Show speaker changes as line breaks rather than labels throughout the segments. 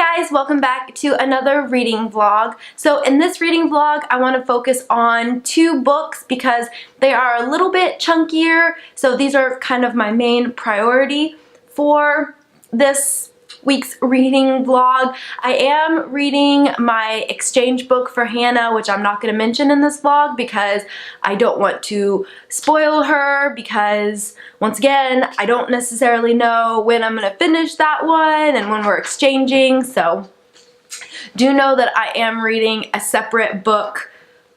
guys, welcome back to another reading vlog. So in this reading vlog, I want to focus on two books because they are a little bit chunkier. So these are kind of my main priority for this week's reading vlog. I am reading my exchange book for Hannah, which I'm not going to mention in this vlog because I don't want to spoil her, because once again, I don't necessarily know when I'm going to finish that one and when we're exchanging. So do know that I am reading a separate book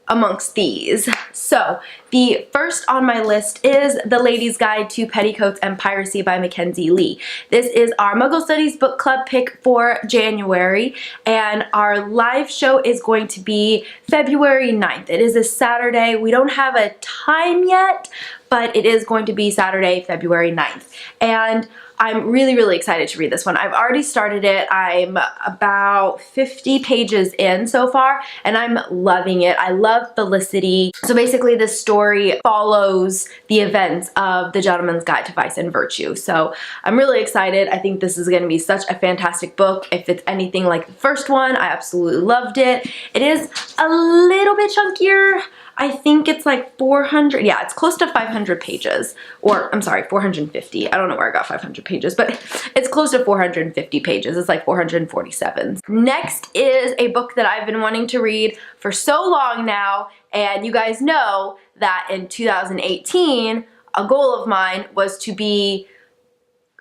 amongst these. So the first on my list is The Lady's Guide to Petticoats and Piracy by Mackenzie Lee. This is our Muggle Studies book club pick for January, and our live show is going to be February 9th. It is a Saturday. We don't have a time yet, but it is going to be Saturday, February 9th. And I'm really excited to read this one. I've already started it. I'm about 50 pages in so far, and I'm loving it. I love Felicity. So basically this story follows the events of The Gentleman's Guide to Vice and Virtue. So I'm really excited. I think this is going to be such a fantastic book. If it's anything like the first one, I absolutely loved it. It is a little bit chunkier. I think it's like 400, yeah, it's close to 500 pages, or I'm sorry, 450. I don't know where I got 500 pages, but it's close to 450 pages. It's like 447. Next is a book that I've been wanting to read for so long now, and you guys know that in 2018, a goal of mine was to be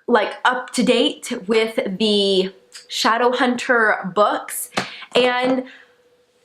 like up to date with the Shadowhunter books, and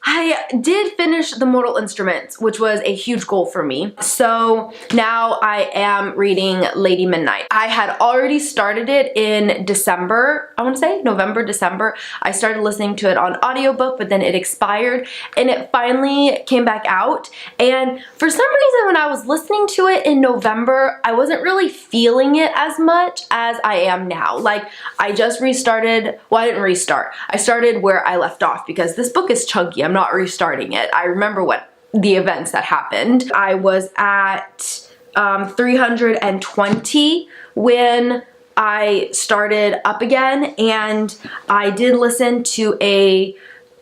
I did finish The Mortal Instruments, which was a huge goal for me. So now I am reading Lady Midnight. I had already started it in December, I want to say November, December. I started listening to it on audiobook, but then it expired and it finally came back out. And for some reason when I was listening to it in November, I wasn't really feeling it as much as I am now. Like, I just restarted, well, I didn't restart. I started where I left off because this book is chunky. I'm not restarting it. I remember what the events that happened. I was at 320 when I started up again, and I did listen to a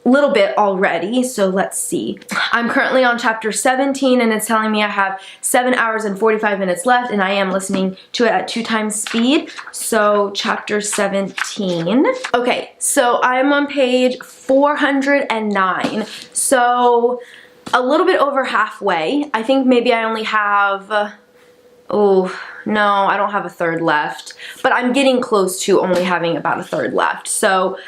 little bit already, so let's see. I'm currently on chapter 17 and it's telling me I have 7 hours and 45 minutes left, and I am listening to it at 2 times speed. So chapter 17. Okay, so I'm on page 409. So a little bit over halfway. I think maybe I only have, oh no, I don't have a third left, but I'm getting close to only having about a third left. So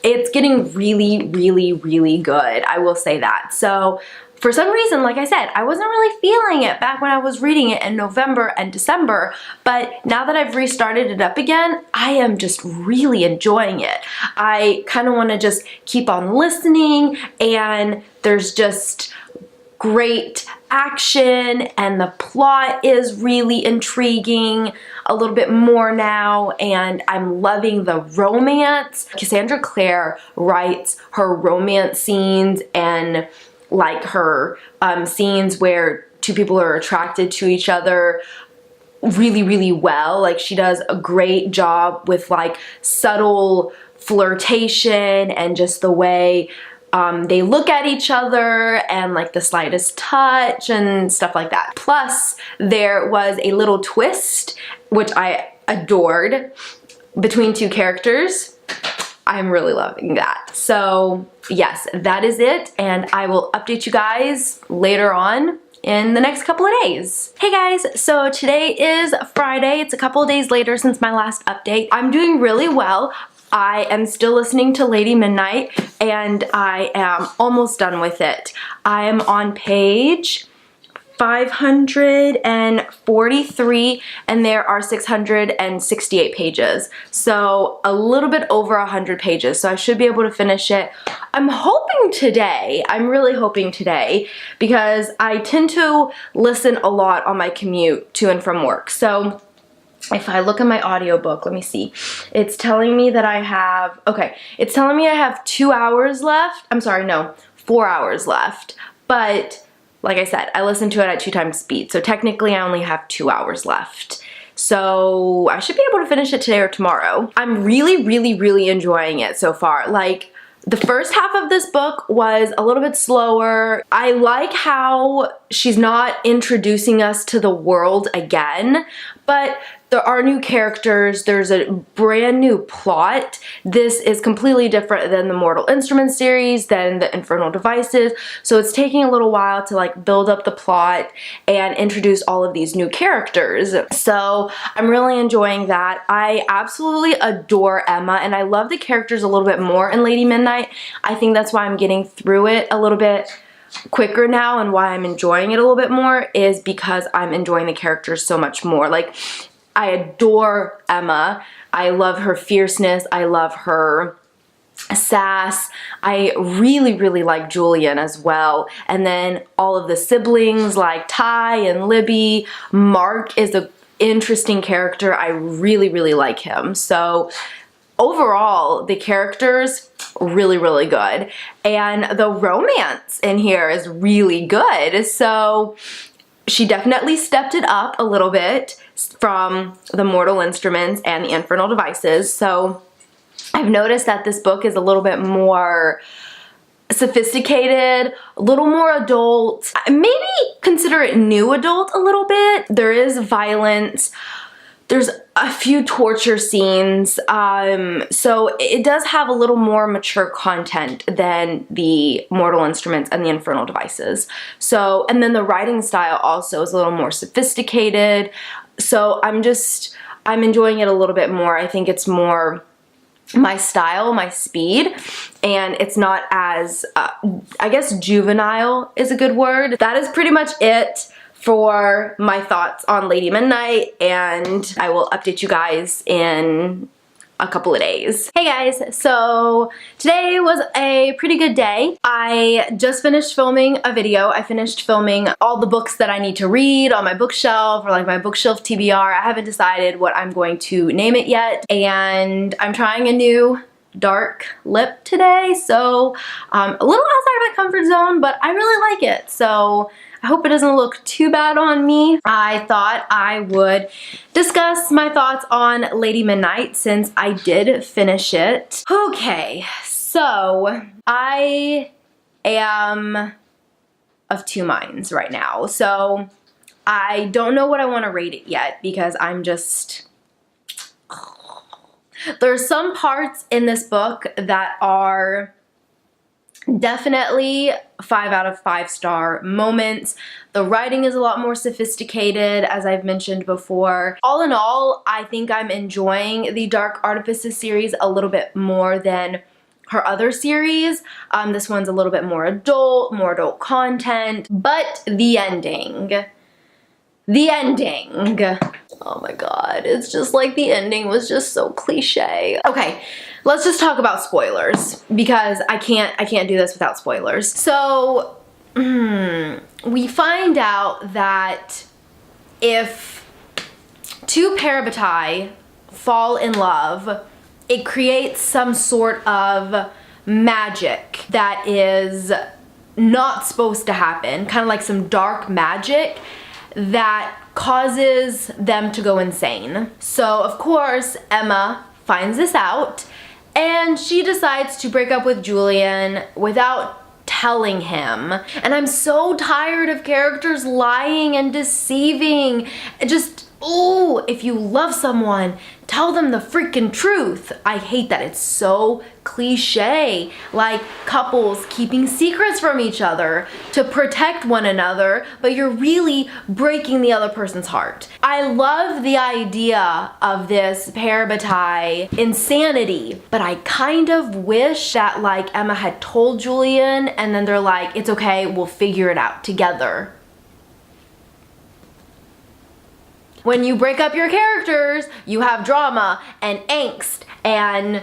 it's getting really good, I will say that. So for some reason, like I said, I wasn't really feeling it back when I was reading it in November and December, but now that I've restarted it up again, I am just really enjoying it. I kind of want to just keep on listening, and there's just great action, and the plot is really intriguing a little bit more now, and I'm loving the romance. Cassandra Clare writes her romance scenes and like her scenes where two people are attracted to each other really well. Like, she does a great job with like subtle flirtation and just the way they look at each other and like the slightest touch and stuff like that. Plus, there was a little twist, which I adored, between two characters. I'm really loving that. So yes, that is it, and I will update you guys later on in the next couple of days. Hey guys, so today is Friday. It's a couple of days later since my last update. I'm doing really well. I am still listening to Lady Midnight, and I am almost done with it. I am on page 543, and there are 668 pages. So a little bit over 100 pages, so I should be able to finish it. I'm hoping today, I'm really hoping today, because I tend to listen a lot on my commute to and from work. So if I look at my audiobook, let me see. It's telling me that I have, okay, it's telling me I have 2 hours left. I'm sorry, no, 4 hours left. But like I said, I listened to it at 2 times speed. So technically I only have 2 hours left. so I should be able to finish it today or tomorrow. I'm really enjoying it so far. Like, the first half of this book was a little bit slower. I like how she's not introducing us to the world again, but there are new characters, there's a brand new plot. This is completely different than the Mortal Instruments series, than the Infernal Devices, so it's taking a little while to like build up the plot and introduce all of these new characters. So I'm really enjoying that. I absolutely adore Emma, and I love the characters a little bit more in Lady Midnight. I think that's why I'm getting through it a little bit quicker now, and why I'm enjoying it a little bit more is because I'm enjoying the characters so much more. Like, I adore Emma. I love her fierceness. I love her sass. I really like Julian as well. And then all of the siblings like Ty and Libby. Mark is an interesting character. I really like him. So overall, the characters really good. And the romance in here is really good. So she definitely stepped it up a little bit from the Mortal Instruments and the Infernal Devices. So I've noticed that this book is a little bit more sophisticated, a little more adult. Maybe consider it new adult a little bit. There is violence. There's a few torture scenes, so it does have a little more mature content than the Mortal Instruments and the Infernal Devices. So, and then the writing style also is a little more sophisticated. So I'm enjoying it a little bit more. I think it's more my style, my speed, and it's not as, I guess juvenile is a good word. That is pretty much it for my thoughts on Lady Midnight, and I will update you guys in a couple of days. Hey guys, so today was a pretty good day. I just finished filming a video. I finished filming all the books that I need to read on my bookshelf, or like my bookshelf TBR. I haven't decided what I'm going to name it yet, and I'm trying a new dark lip today, so a little outside of my comfort zone, but I really like it. So I hope it doesn't look too bad on me. I thought I would discuss my thoughts on Lady Midnight since I did finish it. Okay, so I am of two minds right now. So I don't know what I want to rate it yet because I'm just... There's some parts in this book that are definitely 5 out of 5 star moments. The writing is a lot more sophisticated, as I've mentioned before. All in all, I think I'm enjoying the Dark Artifices series a little bit more than her other series. This one's a little bit more adult content, but the ending, oh my god, it's just like the ending was just so cliche. Okay, let's just talk about spoilers because I can't do this without spoilers. So we find out that if two parabatai fall in love, it creates some sort of magic that is not supposed to happen, kind of like some dark magic that causes them to go insane. So of course Emma finds this out and she decides to break up with Julian without telling him. And I'm so tired of characters lying and deceiving. Just, ooh, if you love someone, tell them the freaking truth. I hate that. It's so cliche. Like couples keeping secrets from each other to protect one another, but you're really breaking the other person's heart. I love the idea of this parabatai insanity, but I kind of wish that like Emma had told Julian and then they're like, it's okay, we'll figure it out together. When you break up your characters, you have drama and angst and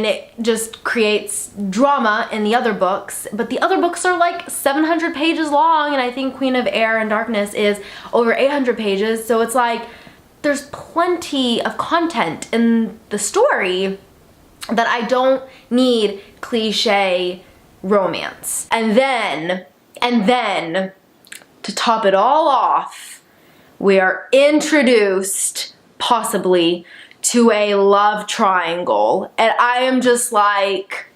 it just creates drama in the other books. But the other books are like 700 pages long, and I think Queen of Air and Darkness is over 800 pages. So it's like there's plenty of content in the story that I don't need cliche romance. And then to top it all off, we are introduced, possibly, to a love triangle. And I am just like,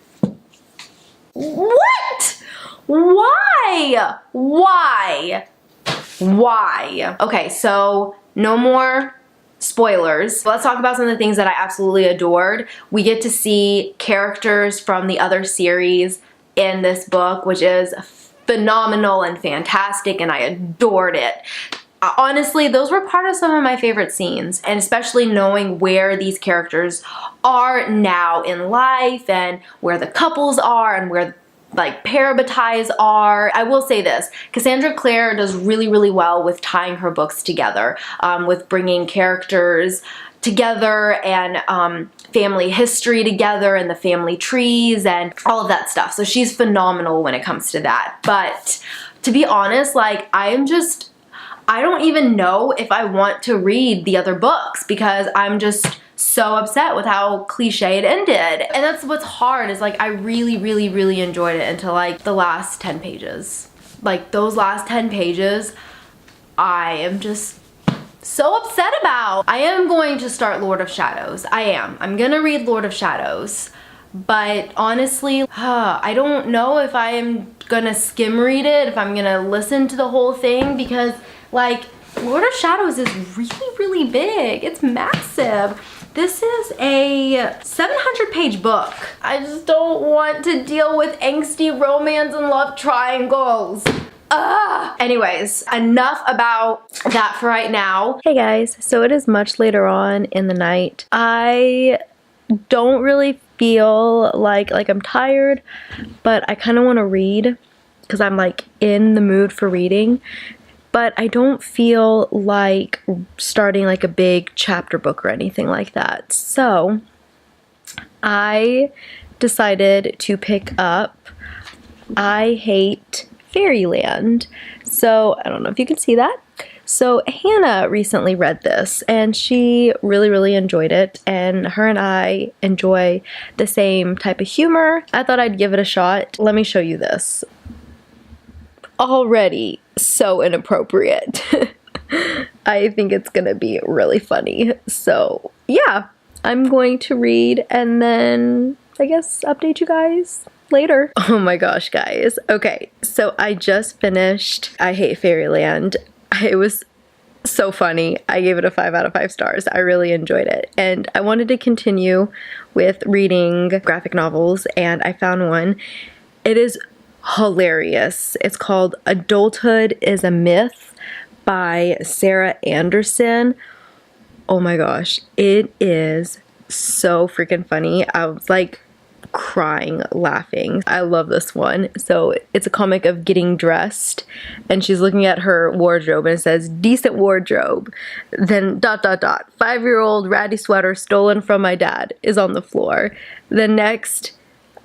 what? Why? Why? Why? Okay, so no more spoilers. Let's talk about some of the things that I absolutely adored. We get to see characters from the other series in this book, which is phenomenal and fantastic, and I adored it. Honestly, those were part of some of my favorite scenes, and especially knowing where these characters are now in life and where the couples are and where like parabatais are. I will say this, Cassandra Clare does really, really well with tying her books together, with bringing characters together and family history together and the family trees and all of that stuff. So she's phenomenal when it comes to that. But to be honest, like I don't even know if I want to read the other books because I'm just so upset with how cliche it ended. And that's what's hard is like I really, really, really enjoyed it until like the last 10 pages. Like those last 10 pages, I am just so upset about. I am going to start Lord of Shadows. I am. I'm gonna read Lord of Shadows. But honestly, I don't know if I am gonna skim read it, if I'm gonna listen to the whole thing, because like Lord of Shadows is really, really big. It's massive. This is a 700-page book. I just don't want to deal with angsty romance and love triangles. Anyways, enough about that for right now. Hey guys, so it is much later on in the night. I don't really feel like I'm tired, but I kind of want to read because I'm like in the mood for reading. But I don't feel like starting like a big chapter book or anything like that. So I decided to pick up I Hate Fairyland. So I don't know if you can see that. So Hannah recently read this and she really, really enjoyed it, and her and I enjoy the same type of humor. I thought I'd give it a shot. Let me show you this. Already so inappropriate. I think it's gonna be really funny. So yeah, I'm going to read and then I guess update you guys later. Oh my gosh, guys. Okay, so I just finished I Hate Fairyland. It was so funny. I gave it a 5 out of 5 stars. I really enjoyed it. And I wanted to continue with reading graphic novels, and I found one. It is hilarious. It's called Adulthood is a Myth by Sarah Anderson. Oh my gosh, it is so freaking funny. I was like crying laughing. I love this one. So it's a comic of getting dressed and she's looking at her wardrobe and it says decent wardrobe, then ... 5-year-old ratty sweater stolen from my dad is on the floor. The next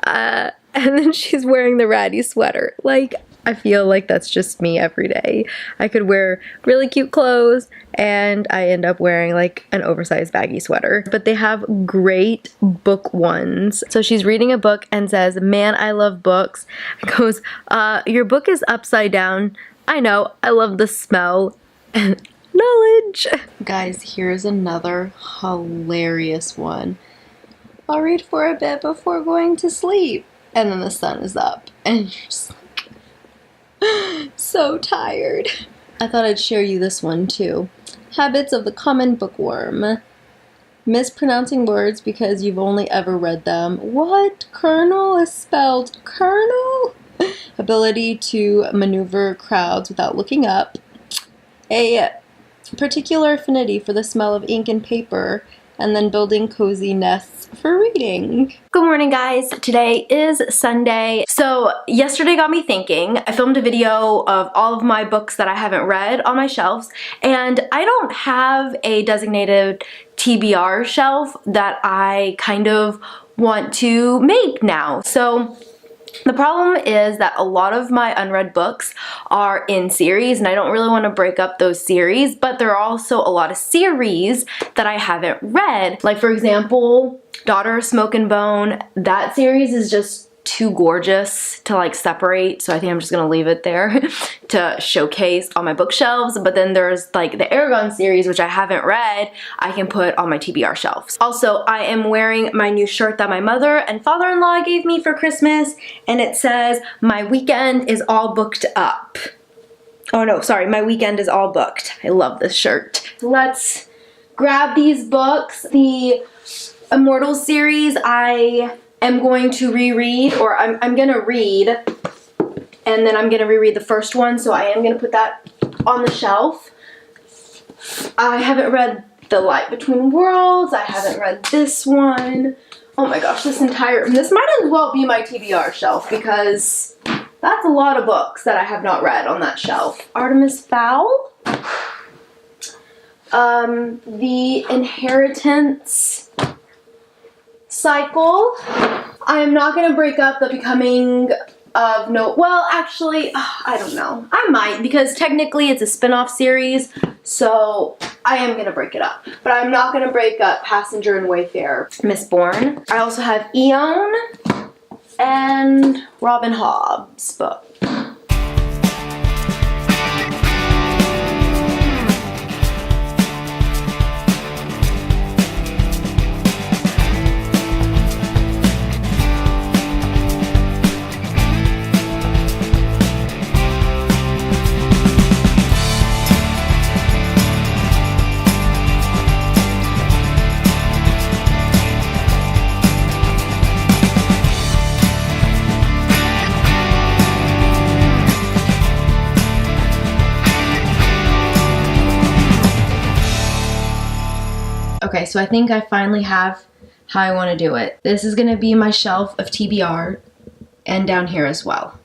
and then she's wearing the ratty sweater. Like, I feel like that's just me every day. I could wear really cute clothes and I end up wearing like an oversized baggy sweater. But they have great book ones. So she's reading a book and says, "Man, I love books." It goes, "Your book is upside down. I know, I love the smell." Knowledge. Guys, here's another hilarious one. "I'll read for a bit before going to sleep." And then the sun is up and you're just like, so tired. I thought I'd share you this one too. Habits of the Common Bookworm. Mispronouncing words because you've only ever read them. What? Colonel is spelled Colonel? Ability to maneuver crowds without looking up. A particular affinity for the smell of ink and paper. And then building cozy nests for reading. Good morning, guys. Today is Sunday. So yesterday got me thinking. I filmed a video of all of my books that I haven't read on my shelves, and I don't have a designated TBR shelf that I kind of want to make now. So the problem is that a lot of my unread books are in series and I don't really want to break up those series, but there are also a lot of series that I haven't read. Like for example, Daughter of Smoke and Bone, that series is just too gorgeous to like separate, so I think I'm just gonna leave it there to showcase on my bookshelves. But then there's like the Aragon series, which I haven't read, I can put on my TBR shelves. Also, I am wearing my new shirt that my mother and father-in-law gave me for Christmas, and it says, "My weekend is all booked up." Oh no, sorry, "My weekend is all booked." I love this shirt. Let's grab these books. The Immortals series I am going to reread, or I'm gonna read, and then I'm gonna reread the first one, so I am gonna put that on the shelf. I haven't read The Light Between Worlds. I haven't read this one. Oh my gosh, this might as well be my TBR shelf, because that's a lot of books that I have not read on that shelf. Artemis Fowl. The Inheritance cycle. I am not going to break up The Becoming of No... Well, actually, I don't know. I might, because technically it's a spin-off series, so I am going to break it up. But I'm not going to break up Passenger and Wayfarer. Mistborn. I also have Eon and Robin Hobb's book. Okay, so I think I finally have how I want to do it. This is going to be my shelf of TBR, and down here as well.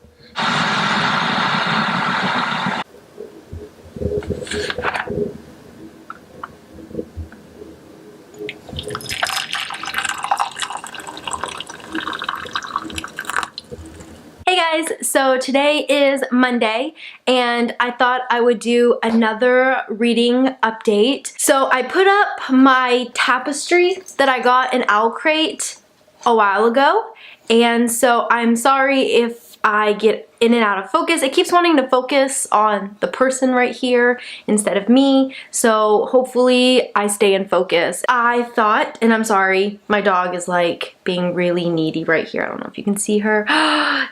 Hey guys, so today is Monday, and I thought I would do another reading update. So I put up my tapestry that I got in Owl Crate a while ago, and so I'm sorry if I get in and out of focus. It keeps wanting to focus on the person right here instead of me, so hopefully I stay in focus. I thought, and I'm sorry, my dog is like being really needy right here. I don't know if you can see her.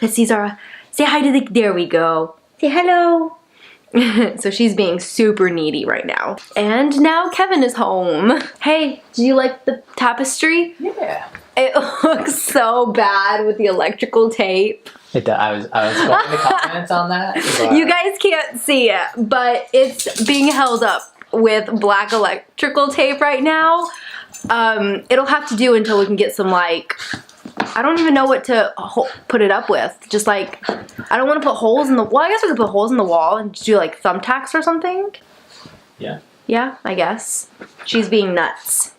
That's Caesar. Say hi to the, there we go. Say hello. So she's being super needy right now. And now Kevin is home. Hey, do you like the tapestry?
Yeah.
It looks so bad with the electrical tape.
I was going to comment on that. But...
You guys can't see it, but it's being held up with black electrical tape right now. It'll have to do until we can get some, like, I don't even know what to put it up with. Just like, I don't want to put holes in the, well, I guess we could put holes in the wall and do like thumbtacks or something.
Yeah.
Yeah, I guess. She's being nuts.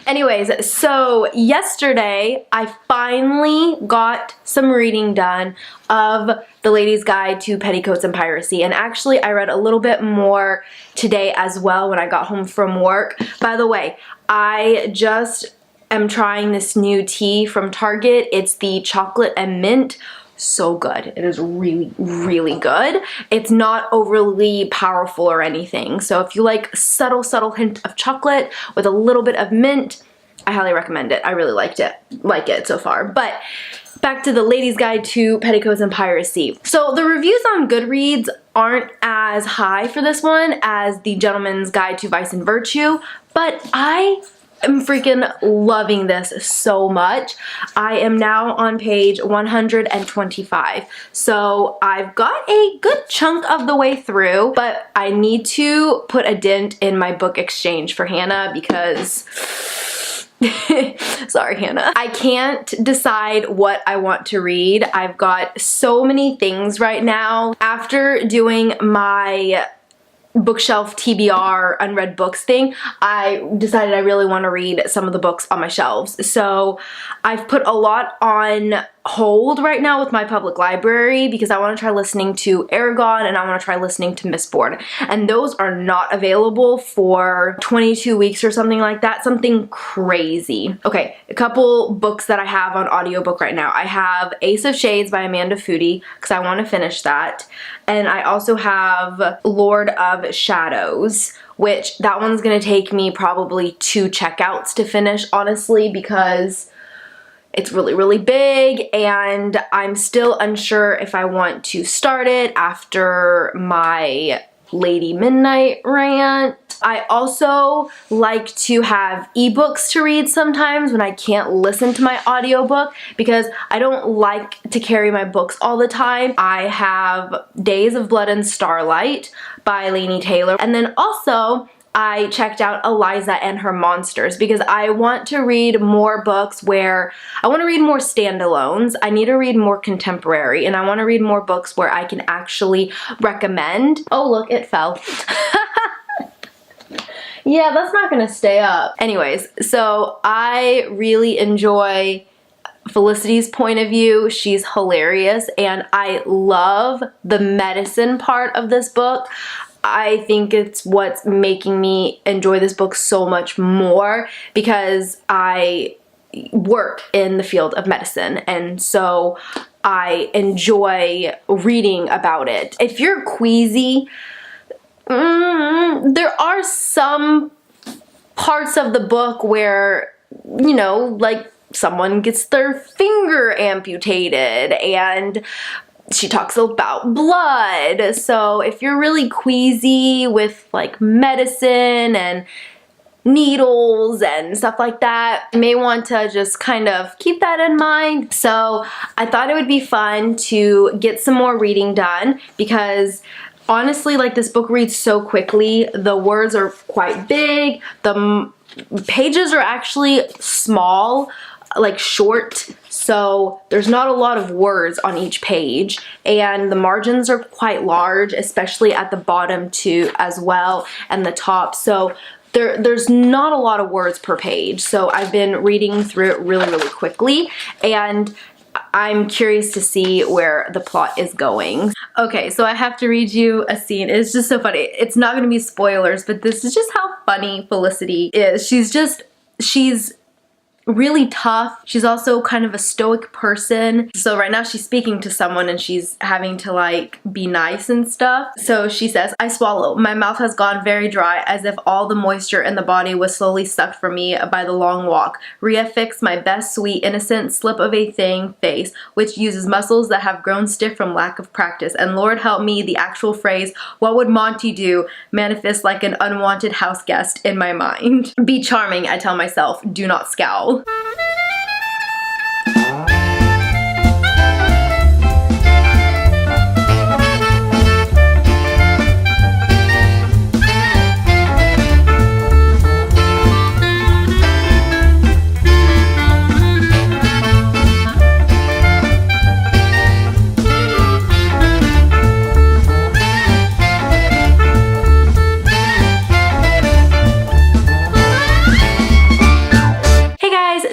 Anyways, so yesterday I finally got some reading done of The Lady's Guide to Petticoats and Piracy, and actually I read a little bit more today as well when I got home from work. By the way, I just am trying this new tea from Target. It's the chocolate and mint. So good. It is really, really good. It's not overly powerful or anything. So if you like subtle hint of chocolate with a little bit of mint, I highly recommend it. I really like it so far. But back to The Lady's Guide to Petticoats and Piracy. So the reviews on Goodreads aren't as high for this one as The Gentleman's Guide to Vice and Virtue, but I'm freaking loving this so much. I am now on page 125. So I've got a good chunk of the way through, but I need to put a dent in my book exchange for Hannah because sorry, Hannah. I can't decide what I want to read. I've got so many things right now. After doing my bookshelf TBR unread books thing, I decided I really want to read some of the books on my shelves. So I've put a lot on hold right now with my public library because I want to try listening to Aragon and I want to try listening to Mistborn. And those are not available for 22 weeks or something like that. Something crazy. Okay, a couple books that I have on audiobook right now. I have Ace of Shades by Amanda Foody because I want to finish that. And I also have Lord of Shadows, which that one's gonna take me probably 2 checkouts to finish, honestly, because it's really, really big and I'm still unsure if I want to start it after my Lady Midnight rant. I also like to have ebooks to read sometimes when I can't listen to my audiobook because I don't like to carry my books all the time. I have Days of Blood and Starlight by Laini Taylor, and then also I checked out Eliza and Her Monsters because I want to read more books where I want to read more standalones. I need to read more contemporary, and I want to read more books where I can actually recommend. Oh look, it fell. Yeah, that's not gonna stay up. Anyways, so I really enjoy Felicity's point of view. She's hilarious and I love the medicine part of this book. I think it's what's making me enjoy this book so much more because I work in the field of medicine and so I enjoy reading about it. If you're queasy, there are some parts of the book where, you know, like someone gets their finger amputated and she talks about blood. So if you're really queasy with like medicine and needles and stuff like that, you may want to just kind of keep that in mind. So I thought it would be fun to get some more reading done because honestly, like, this book reads so quickly. The words are quite big. The pages are actually small, like short, so there's not a lot of words on each page, and the margins are quite large, especially at the bottom too as well, and the top. So there's not a lot of words per page. So I've been reading through it really, really quickly, and I'm curious to see where the plot is going. Okay, so I have to read you a scene. It's just so funny. It's not gonna be spoilers, but this is just how funny Felicity is. She's really tough. She's also kind of a stoic person. So right now she's speaking to someone and she's having to like be nice and stuff. So she says, I swallow. My mouth has gone very dry as if all the moisture in the body was slowly sucked from me by the long walk. Reaffix my best sweet innocent slip of a thing face, which uses muscles that have grown stiff from lack of practice. And Lord help me, the actual phrase, what would Monty do, manifests like an unwanted house guest in my mind. Be charming, I tell myself, do not scowl.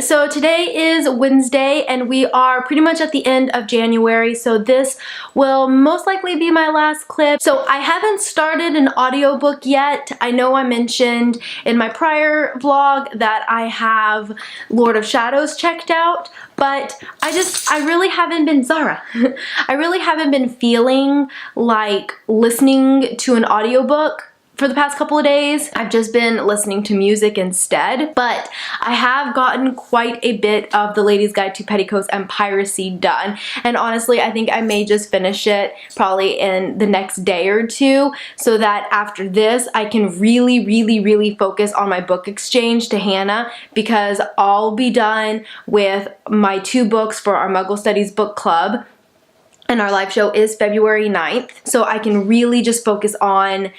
So today is Wednesday and we are pretty much at the end of January, so this will most likely be my last clip. So I haven't started an audiobook yet. I know I mentioned in my prior vlog that I have Lord of Shadows checked out, but I really haven't been, Zara, I really haven't been feeling like listening to an audiobook for the past couple of days. I've just been listening to music instead, but I have gotten quite a bit of The Lady's Guide to Petticoats and Piracy done, and honestly I think I may just finish it probably in the next day or two so that after this I can really focus on my book exchange to Hannah, because I'll be done with my 2 books for our Muggle Studies book club. and our live show is February 9th, so I can really just focus on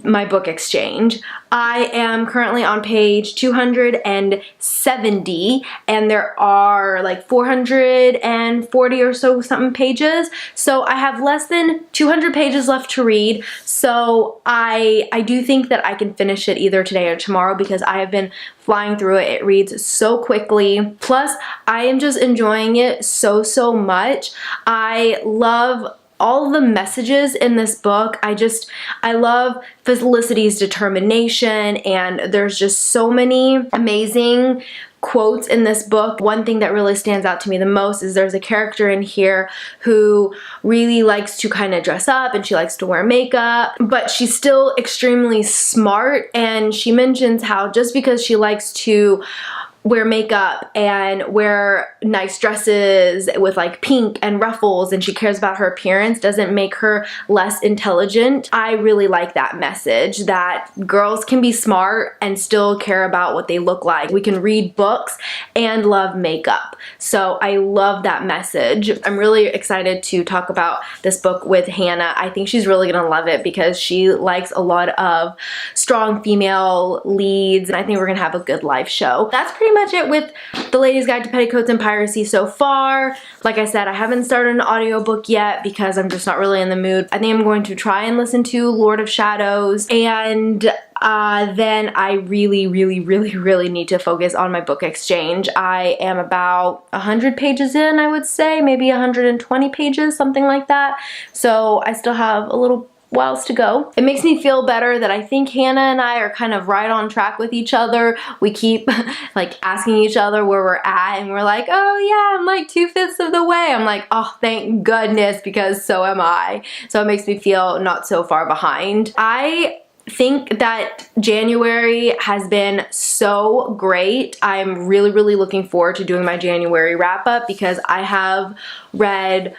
my book exchange. I am currently on page 270, and there are like 440 or so something pages, so I have less than 200 pages left to read, so I do think that I can finish it either today or tomorrow because I have been flying through it. It reads so quickly. Plus, I am just enjoying it so much. I love all the messages in this book. I love Felicity's determination, and there's just so many amazing quotes in this book. One thing that really stands out to me the most is there's a character in here who really likes to kind of dress up and she likes to wear makeup, but she's still extremely smart, and she mentions how just because she likes to wear makeup and wear nice dresses with like pink and ruffles and she cares about her appearance doesn't make her less intelligent. I really like that message that girls can be smart and still care about what they look like. We can read books and love makeup. So I love that message. I'm really excited to talk about this book with Hannah. I think she's really gonna love it because she likes a lot of strong female leads, and I think we're gonna have a good live show. That's pretty much it with The Lady's Guide to Petticoats and Piracy so far. Like I said, I haven't started an audiobook yet because I'm just not really in the mood. I think I'm going to try and listen to Lord of Shadows, and then I really need to focus on my book exchange. I am about 100 pages in, I would say, maybe 120 pages, something like that. So I still have a little whiles to go. It makes me feel better that I think Hannah and I are kind of right on track with each other. We keep like asking each other where we're at, and we're like, oh yeah, I'm like 2/5 of the way. I'm like, oh thank goodness, because so am I. So it makes me feel not so far behind. I think that January has been so great. I'm really looking forward to doing my January wrap up because I have read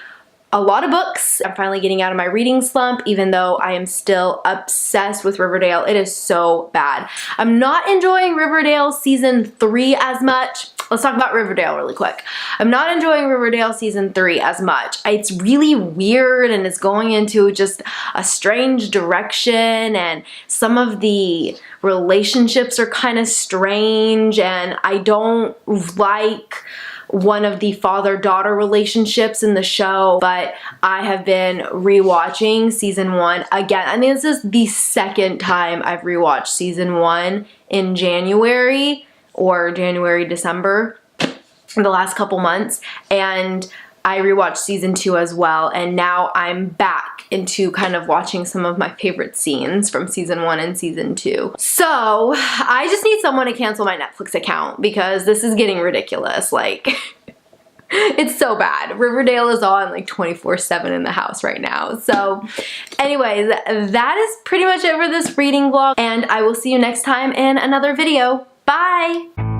a lot of books. I'm finally getting out of my reading slump, even though I am still obsessed with Riverdale. It is so bad. I'm not enjoying Riverdale season 3 as much. Let's talk about Riverdale really quick. I'm not enjoying Riverdale season 3 as much. It's really weird, and it's going into just a strange direction, and some of the relationships are kind of strange, and I don't like one of the father-daughter relationships in the show, but I have been rewatching season 1 again. I think this is the second time I've rewatched season 1 in January or December in the last couple months, and I rewatched season 2 as well, and now I'm back into kind of watching some of my favorite scenes from season 1 and season 2. So I just need someone to cancel my Netflix account because this is getting ridiculous. Like, it's so bad. Riverdale is on like 24/7 in the house right now. So anyways, that is pretty much it for this reading vlog, and I will see you next time in another video. Bye!